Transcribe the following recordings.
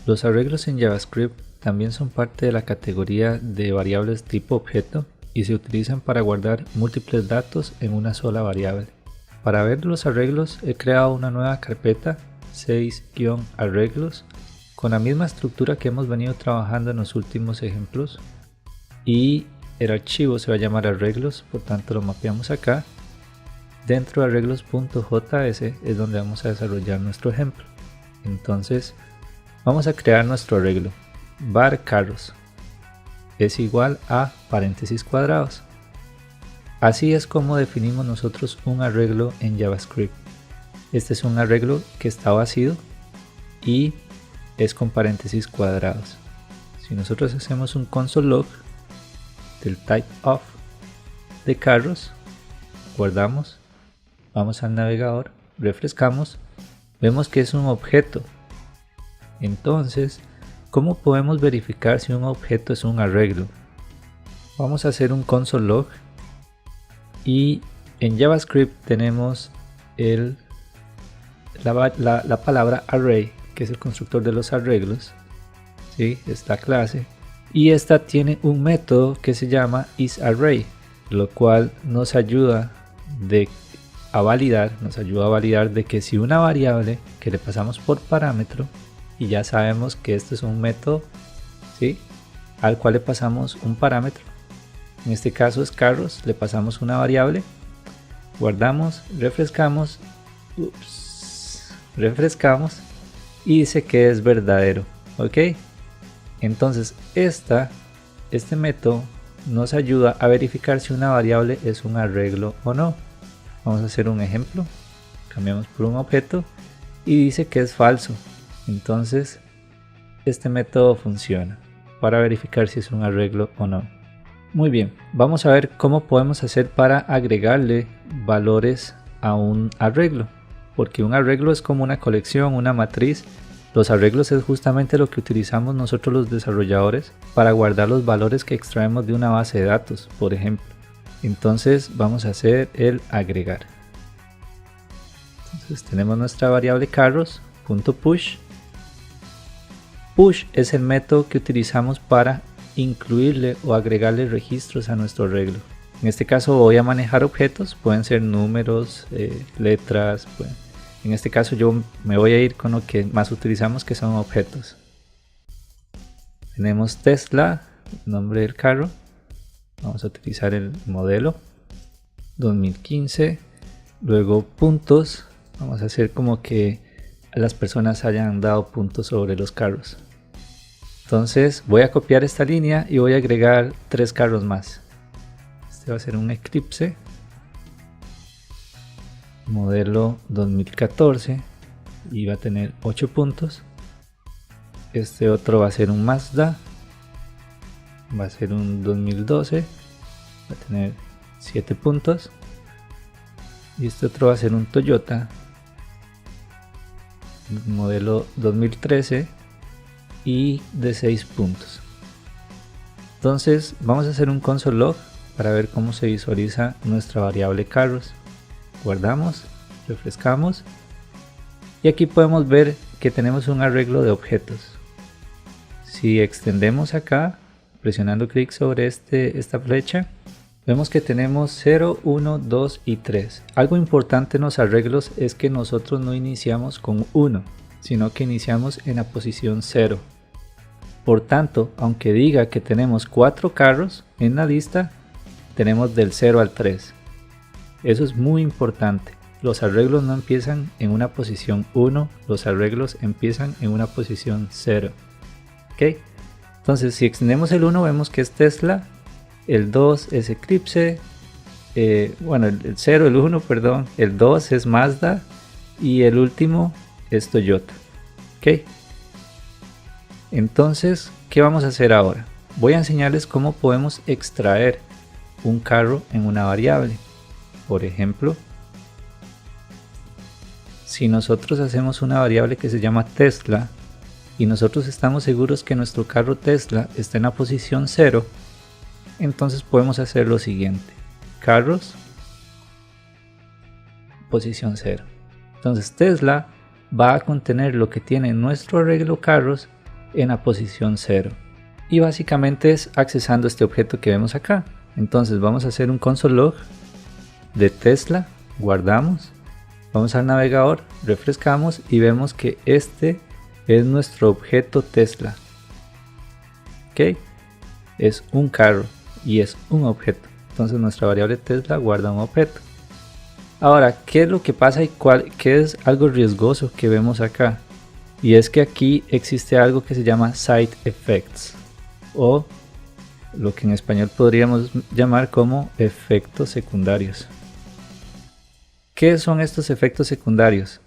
Los arreglos en JavaScript también son parte de la categoría de variables tipo objeto y se utilizan para guardar múltiples datos en una sola variable. Para ver los arreglos he creado una nueva carpeta 6-arreglos con la misma estructura que hemos venido trabajando en los últimos ejemplos, y el archivo se va a llamar arreglos, por tanto lo mapeamos acá. Dentro de arreglos.js es donde vamos a desarrollar nuestro ejemplo. Entonces vamos a crear nuestro arreglo. Var carros es igual a paréntesis cuadrados. Así es como definimos nosotros un arreglo en JavaScript. Este es un arreglo que está vacío y es con paréntesis cuadrados. Si nosotros hacemos un console log del type of de carros, guardamos, vamos al navegador, refrescamos, vemos que es un objeto. Entonces, ¿cómo podemos verificar si un objeto es un arreglo? Vamos a hacer un console log y en JavaScript tenemos la palabra array, que es el constructor de los arreglos, ¿sí? Esta clase, y esta tiene un método que se llama isArray, lo cual nos ayuda a validar de que si una variable que le pasamos por parámetro, y ya sabemos que este es un método, ¿sí?, al cual le pasamos un parámetro, en este caso es carros, le pasamos una variable, guardamos, refrescamos, y dice que es verdadero. Ok, entonces este método nos ayuda a verificar si una variable es un arreglo o no. Vamos a hacer un ejemplo, cambiamos por un objeto y dice que es falso. Entonces este método funciona para verificar si es un arreglo o no. Muy bien, vamos a ver cómo podemos hacer para agregarle valores a un arreglo, porque un arreglo es como una colección, una matriz. Los arreglos es justamente lo que utilizamos nosotros los desarrolladores para guardar los valores que extraemos de una base de datos, por ejemplo. Entonces vamos a hacer el agregar. Entonces tenemos nuestra variable carros.push. Push es el método que utilizamos para incluirle o agregarle registros a nuestro arreglo. En este caso voy a manejar objetos, pueden ser números, letras. En este caso yo me voy a ir con lo que más utilizamos, que son objetos. Tenemos Tesla, nombre del carro. Vamos a utilizar el modelo 2015. Luego puntos. Vamos a hacer como que las personas hayan dado puntos sobre los carros. Entonces voy a copiar esta línea y voy a agregar 3 carros más. Este va a ser un Eclipse modelo 2014 y va a tener 8 puntos. Este otro va a ser un Mazda, va a ser un 2012, va a tener 7 puntos. Y este otro va a ser un Toyota modelo 2013 y de 6 puntos. Entonces vamos a hacer un console log para ver cómo se visualiza nuestra variable carros. Guardamos, refrescamos y aquí podemos ver que tenemos un arreglo de objetos. Si extendemos acá presionando clic sobre esta flecha, vemos que tenemos 0, 1, 2 y 3. Algo importante en los arreglos es que nosotros no iniciamos con 1, sino que iniciamos en la posición 0. Por tanto, aunque diga que tenemos 4 carros en la lista, tenemos del 0 al 3. Eso es muy importante. Los arreglos no empiezan en una posición 1, los arreglos empiezan en una posición 0. ¿Ok? Entonces, si extendemos el 1, vemos que es Tesla, el 2 es Eclipse, el 0, el 1, perdón, el 2 es Mazda y el último es Toyota. ¿Ok? Entonces, ¿qué vamos a hacer ahora? Voy a enseñarles cómo podemos extraer un carro en una variable. Por ejemplo, si nosotros hacemos una variable que se llama Tesla y nosotros estamos seguros que nuestro carro Tesla está en la posición 0, entonces podemos hacer lo siguiente: carros, posición 0. Entonces Tesla va a contener lo que tiene nuestro arreglo carros en la posición 0. Y básicamente es accesando este objeto que vemos acá. Entonces vamos a hacer un console log de Tesla, guardamos, vamos al navegador, refrescamos y vemos que este es nuestro objeto Tesla. ¿Ok? Es un carro y es un objeto. Entonces nuestra variable Tesla guarda un objeto. Ahora, ¿qué es lo que pasa y qué es algo riesgoso que vemos acá? Y es que aquí existe algo que se llama side effects, o lo que en español podríamos llamar como efectos secundarios. ¿Qué son estos efectos secundarios?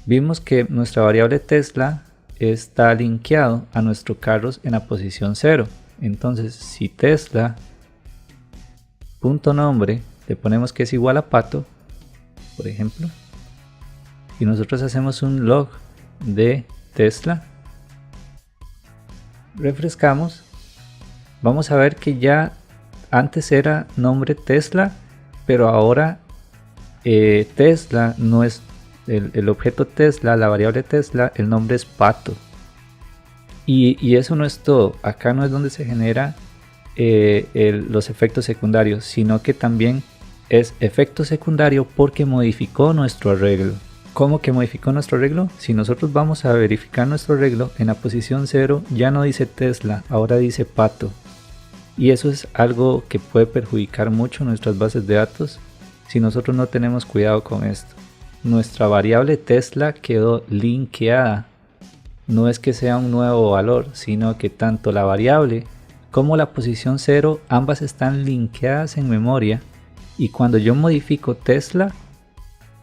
Vimos que nuestra variable Tesla está linkeado a nuestro carros en la posición 0. Entonces, si Tesla punto nombre le ponemos que es igual a pato, por ejemplo, y nosotros hacemos un log de Tesla, refrescamos, vamos a ver que ya antes era nombre Tesla, pero ahora Tesla no es el objeto Tesla, la variable Tesla, el nombre es pato. Y eso no es todo. Acá no es donde se genera los efectos secundarios, sino que también es efecto secundario porque modificó nuestro arreglo. ¿Cómo que modificó nuestro arreglo? Si nosotros vamos a verificar nuestro arreglo, en la posición 0 ya no dice Tesla, ahora dice pato. Y eso es algo que puede perjudicar mucho nuestras bases de datos si nosotros no tenemos cuidado con esto. Nuestra variable Tesla quedó linkeada. No es que sea un nuevo valor, sino que tanto la variable como la posición 0 ambas están linkeadas en memoria, y cuando yo modifico Tesla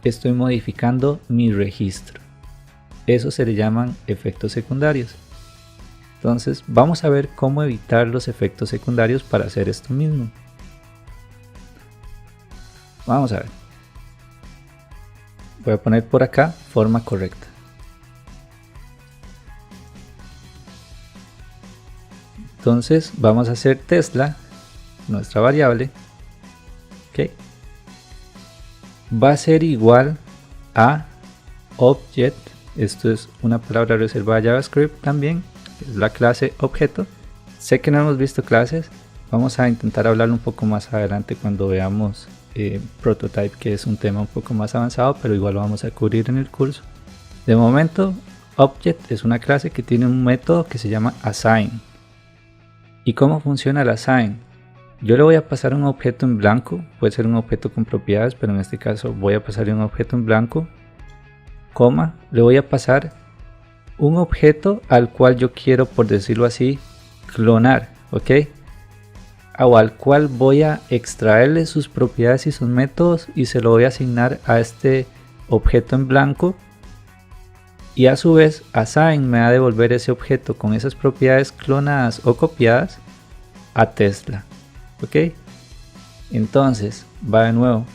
estoy modificando mi registro. Eso se le llaman efectos secundarios. Entonces vamos a ver cómo evitar los efectos secundarios para hacer esto mismo. Vamos a ver. Voy a poner por acá forma correcta. Entonces vamos a hacer Tesla, nuestra variable, ¿okay? Va a ser igual a object, esto es una palabra reservada a JavaScript también, es la clase objeto. Sé que no hemos visto clases, vamos a intentar hablar un poco más adelante cuando veamos prototype, que es un tema un poco más avanzado, pero igual lo vamos a cubrir en el curso. De momento, object es una clase que tiene un método que se llama assign. ¿Y cómo funciona el assign? Yo le voy a pasar un objeto en blanco, puede ser un objeto con propiedades, pero en este caso voy a pasarle un objeto en blanco, coma, le voy a pasar un objeto al cual yo quiero, por decirlo así, clonar, ¿ok? O al cual voy a extraerle sus propiedades y sus métodos y se lo voy a asignar a este objeto en blanco, y a su vez assign me va a devolver ese objeto con esas propiedades clonadas o copiadas a Tesla, ¿ok? Entonces va de nuevo,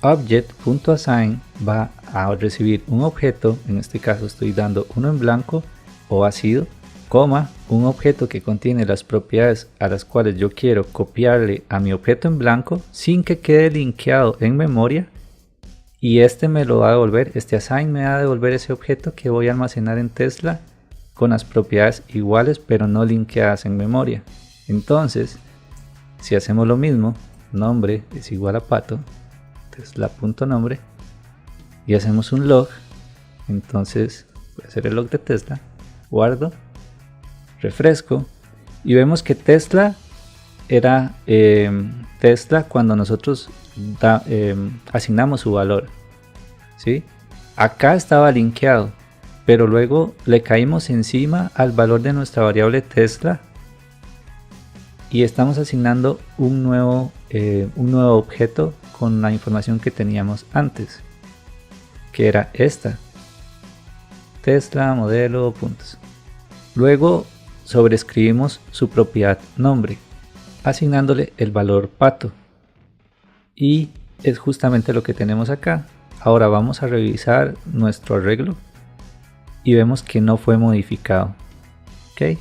object.assign va a recibir un objeto, en este caso estoy dando uno en blanco o vacío, coma, un objeto que contiene las propiedades a las cuales yo quiero copiarle a mi objeto en blanco sin que quede linkeado en memoria, y este me lo va a devolver, este assign me va a devolver ese objeto que voy a almacenar en Tesla con las propiedades iguales pero no linkeadas en memoria. Entonces, si hacemos lo mismo, nombre es igual a pato, Tesla.nombre, y hacemos un log, entonces voy a hacer el log de Tesla, guardo, refresco, y vemos que Tesla era Tesla cuando nosotros asignamos su valor, ¿sí? Acá estaba linkeado, pero luego le caímos encima al valor de nuestra variable Tesla y estamos asignando un nuevo objeto con la información que teníamos antes, que era esta, Tesla modelo puntos. Luego sobreescribimos su propiedad nombre, asignándole el valor pato, y es justamente lo que tenemos acá. Ahora vamos a revisar nuestro arreglo y vemos que no fue modificado, ¿ok?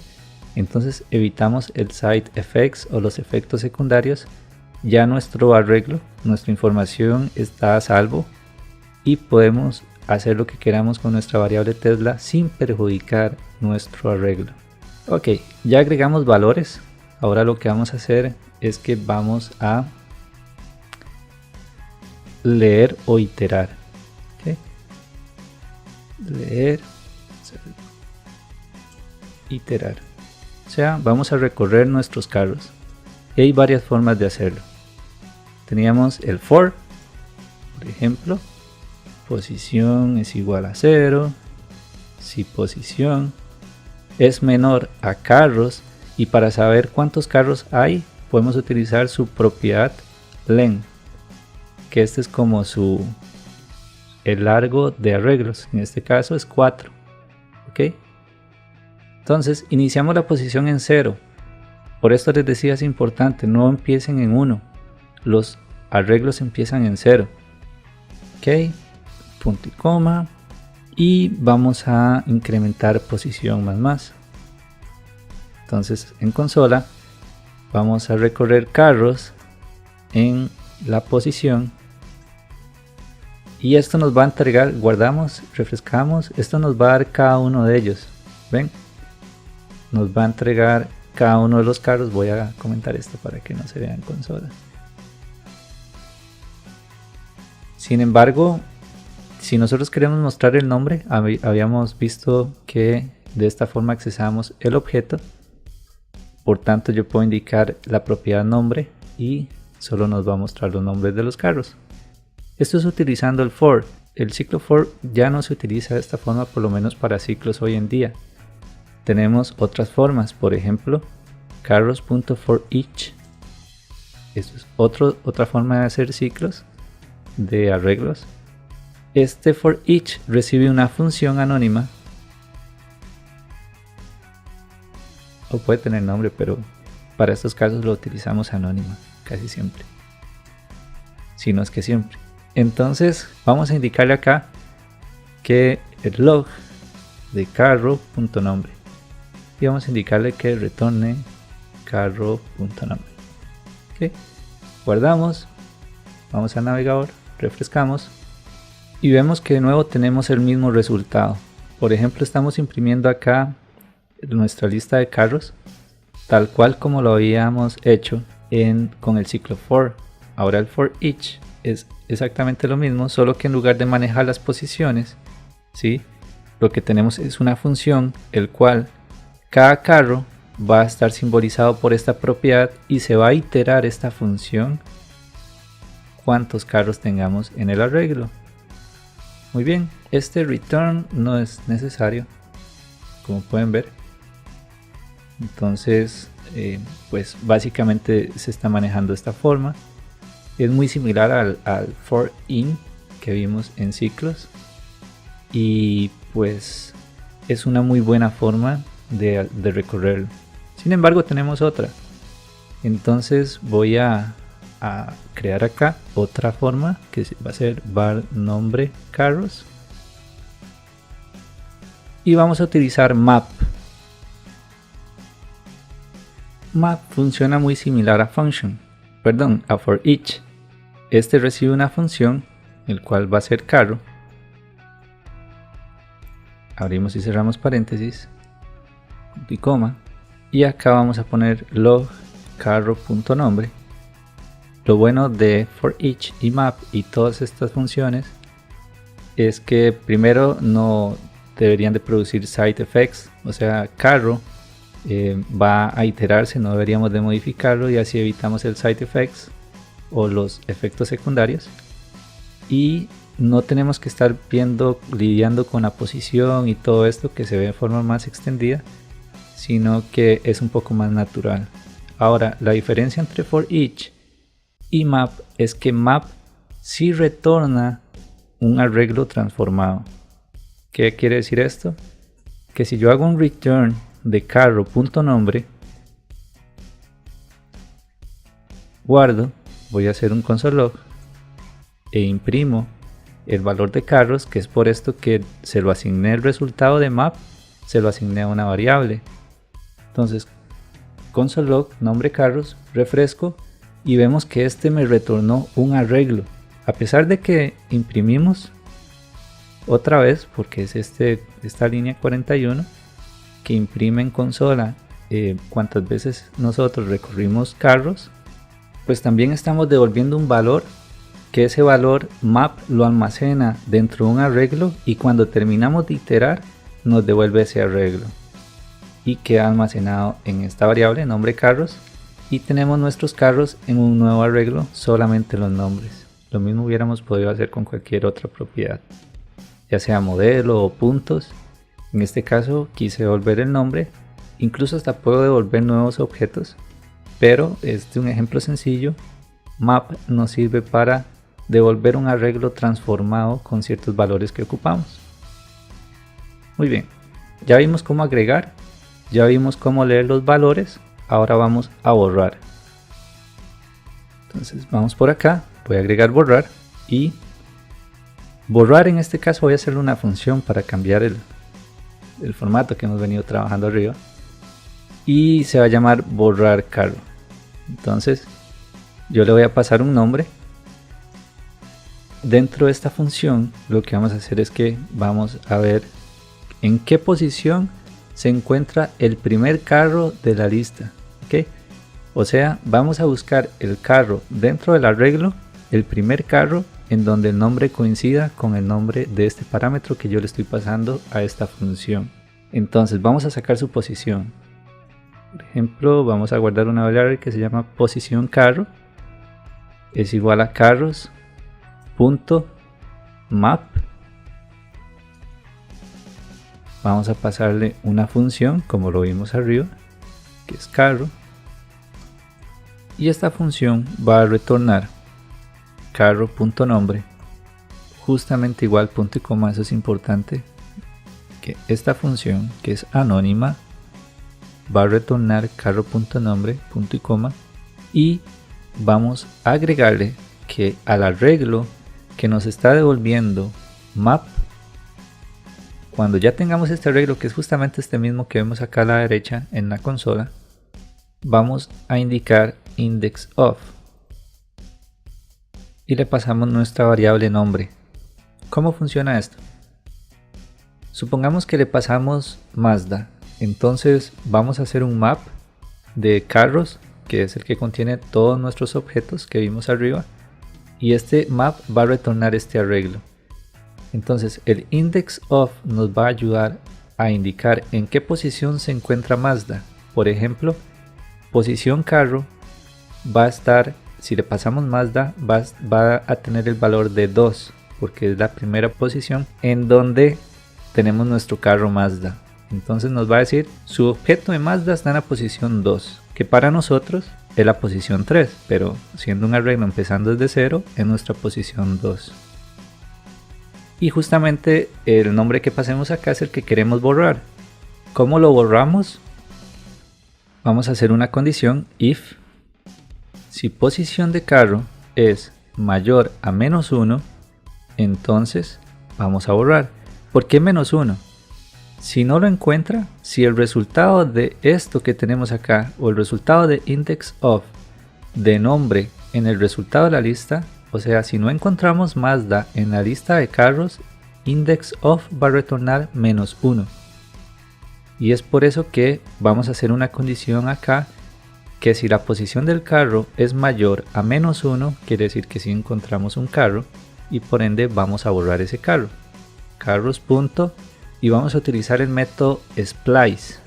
Entonces evitamos el side effects o los efectos secundarios. Ya nuestro arreglo, nuestra información está a salvo y podemos hacer lo que queramos con nuestra variable Tesla sin perjudicar nuestro arreglo. Ok, ya agregamos valores. Ahora lo que vamos a hacer es que vamos a leer o iterar. ¿Okay? Leer, iterar. O sea, vamos a recorrer nuestros carros. Y hay varias formas de hacerlo. Teníamos el for, por ejemplo, posición es igual a 0, si posición es menor a carros, y para saber cuántos carros hay podemos utilizar su propiedad len, que este es como el largo de arreglos, en este caso es 4. ¿Ok? Entonces iniciamos la posición en 0. Por esto les decía, es importante, no empiecen en 1. Los arreglos empiezan en 0. Ok, punto y coma. Y vamos a incrementar posición más. Entonces en consola vamos a recorrer carros en la posición. Y esto nos va a entregar, guardamos, refrescamos, esto nos va a dar cada uno de ellos. ¿Ven? Nos va a entregar cada uno de los carros. Voy a comentar esto para que no se vea en consola. Sin embargo, si nosotros queremos mostrar el nombre, habíamos visto que de esta forma accesamos el objeto. Por tanto, yo puedo indicar la propiedad nombre y solo nos va a mostrar los nombres de los carros. Esto es utilizando el for. El ciclo for ya no se utiliza de esta forma, por lo menos para ciclos hoy en día. Tenemos otras formas, por ejemplo, carros.forEach. Esto es otra forma de hacer ciclos de arreglos. Este forEach recibe una función anónima, o puede tener nombre, pero para estos casos lo utilizamos anónima casi siempre, si no es que siempre. Entonces vamos a indicarle acá que el log de carro.nombre, y vamos a indicarle que retorne carro.nombre. ¿Okay? Guardamos, vamos al navegador, refrescamos y vemos que de nuevo tenemos el mismo resultado. Por ejemplo, estamos imprimiendo acá nuestra lista de carros tal cual como lo habíamos hecho con el ciclo for. Ahora el forEach es exactamente lo mismo, solo que en lugar de manejar las posiciones, ¿sí? Lo que tenemos es una función el cual cada carro va a estar simbolizado por esta propiedad y se va a iterar esta función cuántos carros tengamos en el arreglo. Muy bien, este return no es necesario, como pueden ver. Entonces pues básicamente se está manejando de esta forma. Es muy similar al for in que vimos en ciclos, y pues es una muy buena forma de recorrerlo. Sin embargo, tenemos otra. Entonces voy a crear acá otra forma que va a ser var nombre carros, y vamos a utilizar map. Map funciona muy similar a a forEach. Este recibe una función el cual va a ser carro. Abrimos y cerramos paréntesis, punto y coma, y acá vamos a poner log carro.nombre. Lo bueno de forEach y map y todas estas funciones es que primero no deberían de producir side effects, o sea, carro va a iterarse, no deberíamos de modificarlo, y así evitamos el side effects o los efectos secundarios, y no tenemos que estar lidiando con la posición y todo esto que se ve de forma más extendida, sino que es un poco más natural. Ahora, la diferencia entre forEach y map es que map sí retorna un arreglo transformado. ¿Qué quiere decir esto? Que si yo hago un return de carro.nombre, guardo, voy a hacer un console log e imprimo el valor de carros, que es por esto que se lo asigné el resultado de map, se lo asigné a una variable. Entonces console log nombre carros, refresco y vemos que este me retornó un arreglo. A pesar de que imprimimos otra vez, porque es esta línea 41 que imprime en consola cuántas veces nosotros recorrimos carros, pues también estamos devolviendo un valor, que ese valor map lo almacena dentro de un arreglo y cuando terminamos de iterar nos devuelve ese arreglo y queda almacenado en esta variable nombre carros, y tenemos nuestros carros en un nuevo arreglo, solamente los nombres. Lo mismo hubiéramos podido hacer con cualquier otra propiedad, ya sea modelo o puntos. En este caso quise devolver el nombre, incluso hasta puedo devolver nuevos objetos, pero este es un ejemplo sencillo. Map nos sirve para devolver un arreglo transformado con ciertos valores que ocupamos. Muy bien, ya vimos cómo agregar, ya vimos cómo leer los valores, ahora vamos a borrar. Entonces vamos por acá, voy a agregar borrar, y borrar en este caso voy a hacerle una función para cambiar el formato que hemos venido trabajando arriba, y se va a llamar borrar carro. Entonces yo le voy a pasar un nombre. Dentro de esta función lo que vamos a hacer es que vamos a ver en qué posición se encuentra el primer carro de la lista, ¿ok? O sea, vamos a buscar el carro dentro del arreglo, el primer carro en donde el nombre coincida con el nombre de este parámetro que yo le estoy pasando a esta función. Entonces vamos a sacar su posición. Por ejemplo, vamos a guardar una variable que se llama posición carro, es igual a carros.map. Vamos a pasarle una función como lo vimos arriba, que es carro, y esta función va a retornar carro.nombre, justamente igual punto y coma. Eso es importante, que esta función, que es anónima, va a retornar carro.nombre, punto y coma, y vamos a agregarle que al arreglo que nos está devolviendo map, cuando ya tengamos este arreglo, que es justamente este mismo que vemos acá a la derecha en la consola, vamos a indicar index of y le pasamos nuestra variable nombre. ¿Cómo funciona esto? Supongamos que le pasamos Mazda, entonces vamos a hacer un map de carros, que es el que contiene todos nuestros objetos que vimos arriba, y este map va a retornar este arreglo. Entonces el index of nos va a ayudar a indicar en qué posición se encuentra Mazda. Por ejemplo, posición carro va a estar, si le pasamos Mazda, va a tener el valor de 2, porque es la primera posición en donde tenemos nuestro carro Mazda. Entonces nos va a decir su objeto de Mazda está en la posición 2, que para nosotros es la posición 3, pero siendo un arreglo empezando desde 0, es nuestra posición 2. Y justamente el nombre que pasemos acá es el que queremos borrar. ¿Cómo lo borramos? Vamos a hacer una condición if si posición de carro es mayor a -1, entonces vamos a borrar. ¿Por qué -1? Si no lo encuentra, si el resultado de esto que tenemos acá, o el resultado de index of de nombre en el resultado de la lista, o sea, si no encontramos Mazda en la lista de carros, index of va a retornar -1. Y es por eso que vamos a hacer una condición acá, que si la posición del carro es mayor a -1, quiere decir que sí encontramos un carro, y por ende vamos a borrar ese carro. Carros. Y vamos a utilizar el método splice.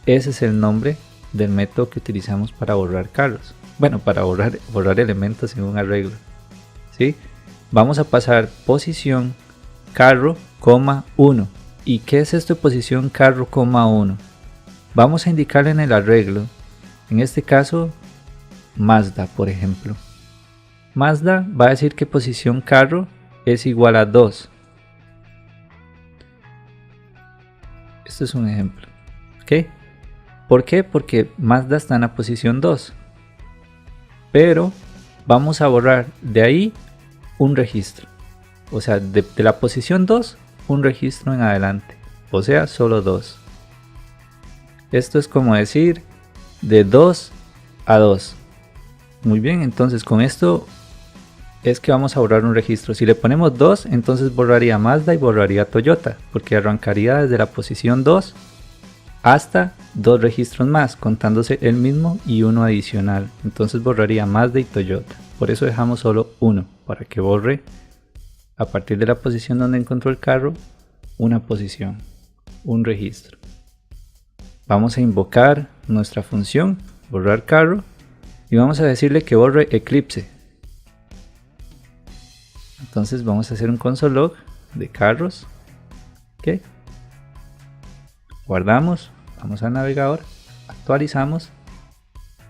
Ese es el nombre del método que utilizamos para borrar carros. Bueno, para borrar elementos en un arreglo, ¿sí? Vamos a pasar posición carro, 1. ¿Y qué es esto de posición carro, 1? Vamos a indicarle en el arreglo, en este caso Mazda, por ejemplo. Mazda va a decir que posición carro es igual a 2. Esto es un ejemplo, ¿ok? ¿Por qué? Porque Mazda está en la posición 2. Pero vamos a borrar de ahí un registro. O sea, de la posición 2, un registro en adelante. O sea, solo 2. Esto es como decir de 2 a 2. Muy bien, entonces con esto es que vamos a borrar un registro. Si le ponemos 2, entonces borraría Mazda y borraría Toyota, porque arrancaría desde la posición 2 hasta 2 registros más, contándose el mismo y uno adicional. Entonces borraría Mazda y Toyota. Por eso dejamos solo 1, para que borre a partir de la posición donde encontró el carro, una posición, un registro. Vamos a invocar nuestra función, borrar carro, y vamos a decirle que borre Eclipse. Entonces vamos a hacer un console log de carros. ¿Okay? Guardamos, vamos al navegador, actualizamos,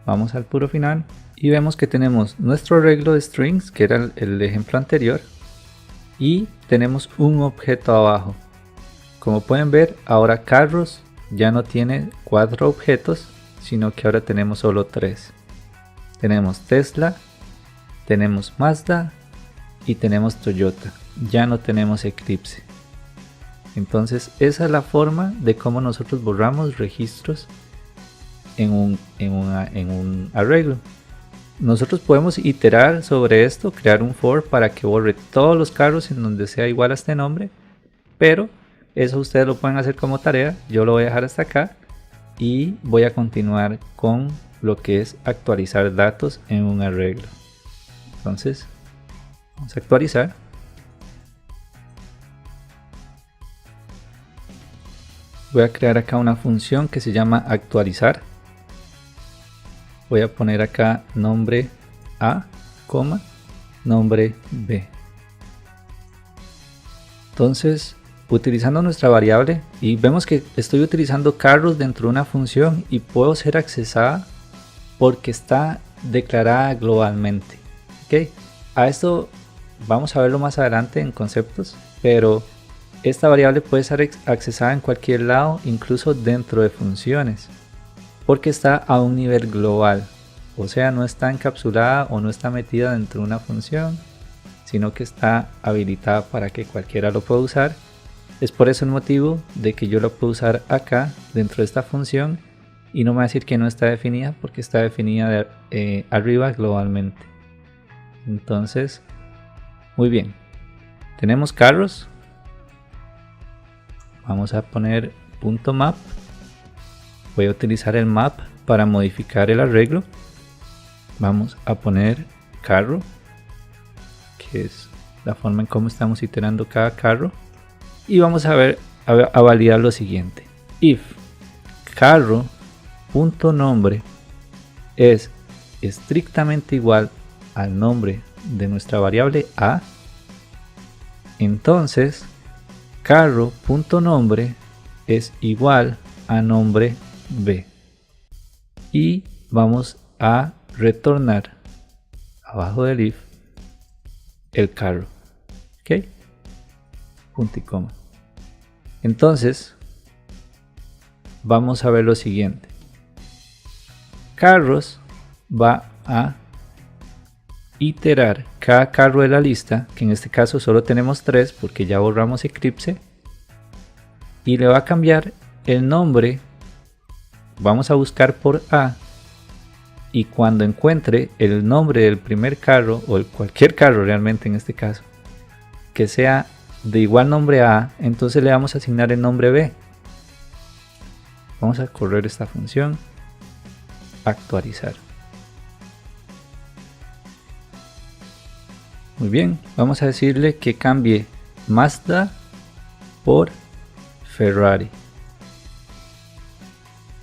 vamos al puro final y vemos que tenemos nuestro arreglo de strings, que era el ejemplo anterior, y tenemos un objeto abajo. Como pueden ver, ahora carros ya no tiene 4 objetos, sino que ahora tenemos solo 3. Tenemos Tesla, tenemos Mazda y tenemos Toyota. Ya no tenemos Eclipse. Entonces esa es la forma de cómo nosotros borramos registros en un arreglo. Nosotros podemos iterar sobre esto, crear un for para que borre todos los carros en donde sea igual a este nombre, pero eso ustedes lo pueden hacer como tarea. Yo lo voy a dejar hasta acá y voy a continuar con lo que es actualizar datos en un arreglo. Entonces vamos a actualizar. Voy a crear acá una función que se llama actualizar. Voy a poner acá nombre A, nombre B. Entonces, utilizando nuestra variable, y vemos que estoy utilizando carros dentro de una función y puedo ser accesada porque está declarada globalmente. ¿Okay? A esto vamos a verlo más adelante en conceptos, pero esta variable puede ser accesada en cualquier lado, incluso dentro de funciones, porque está a un nivel global. O sea, no está encapsulada o no está metida dentro de una función, sino que está habilitada para que cualquiera lo pueda usar. Es por eso el motivo de que yo lo puedo usar acá dentro de esta función y no me va a decir que no está definida, porque está definida arriba globalmente. Entonces, muy bien, tenemos carros. Vamos a poner .map. Voy a utilizar el map para modificar el arreglo. Vamos a poner carro, que es la forma en cómo estamos iterando cada carro. Y vamos a validar lo siguiente: if carro.nombre es estrictamente igual al nombre de nuestra variable A, entonces carro.nombre es igual a nombre B, y vamos a retornar abajo del if el carro. ¿Ok? Punto y coma. Entonces vamos a ver lo siguiente: carros va a iterar cada carro de la lista, que en este caso solo tenemos 3 porque ya borramos Eclipse, y le va a cambiar el nombre. Vamos a buscar por A, y cuando encuentre el nombre del primer carro, o cualquier carro realmente en este caso, que sea de igual nombre a A, entonces le vamos a asignar el nombre B. Vamos a correr esta función, actualizar. Muy bien, vamos a decirle que cambie Mazda por Ferrari.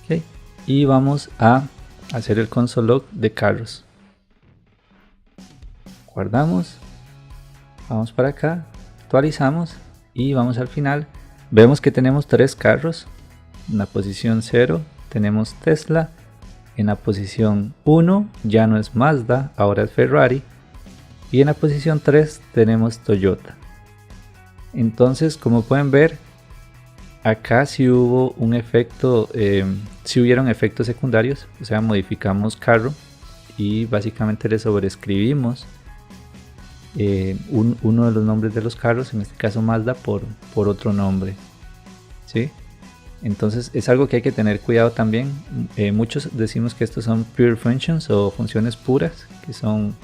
Okay. Y vamos a hacer el console log de carros. Guardamos, vamos para acá, actualizamos y vamos al final. Vemos que tenemos 3 carros. En la posición 0 tenemos Tesla. En la posición 1 ya no es Mazda, ahora es Ferrari. Y en la posición 3 tenemos Toyota. Entonces, como pueden ver, acá sí hubo un efecto, sí hubieron efectos secundarios. O sea, modificamos carro y básicamente le sobreescribimos uno de los nombres de los carros, en este caso Mazda, por otro nombre, ¿sí? Entonces es algo que hay que tener cuidado también. Muchos decimos que estos son pure functions o funciones puras, que son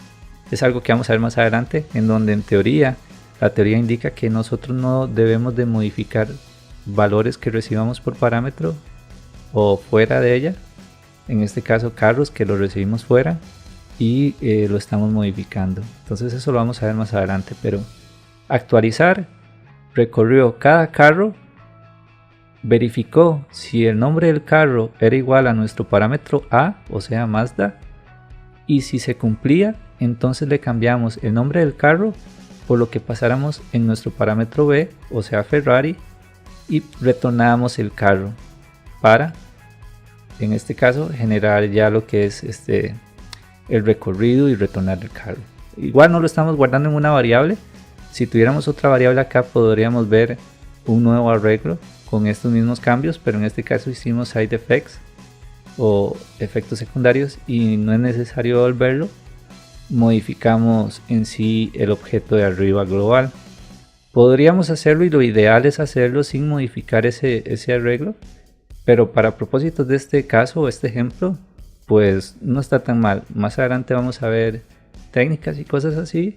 es algo que vamos a ver más adelante, en donde en teoría, la teoría indica que nosotros no debemos de modificar valores que recibamos por parámetro o fuera de ella, en este caso carros que lo recibimos fuera y lo estamos modificando. Entonces eso lo vamos a ver más adelante, pero actualizar recorrió cada carro, verificó si el nombre del carro era igual a nuestro parámetro A, o sea Mazda, y si se cumplía, entonces le cambiamos el nombre del carro por lo que pasáramos en nuestro parámetro B, o sea Ferrari, y retornábamos el carro para, en este caso, generar ya lo que es el recorrido y retornar el carro. Igual no lo estamos guardando en una variable. Si tuviéramos otra variable acá podríamos ver un nuevo arreglo con estos mismos cambios, pero en este caso hicimos side effects o efectos secundarios y no es necesario volverlo. Modificamos en sí el objeto de arriba global. Podríamos hacerlo y lo ideal es hacerlo sin modificar ese arreglo, pero para propósitos de este caso o este ejemplo pues no está tan mal. Más adelante vamos a ver técnicas y cosas así,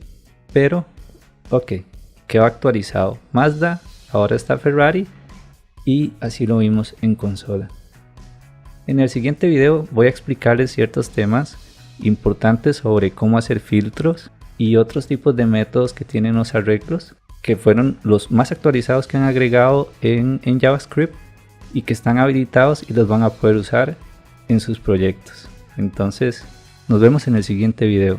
pero ok, quedó actualizado. Mazda, ahora está Ferrari y así lo vimos en consola. En el siguiente video voy a explicarles ciertos temas importantes sobre cómo hacer filtros y otros tipos de métodos que tienen los arreglos, que fueron los más actualizados que han agregado en JavaScript y que están habilitados y los van a poder usar en sus proyectos. Entonces nos vemos en el siguiente video.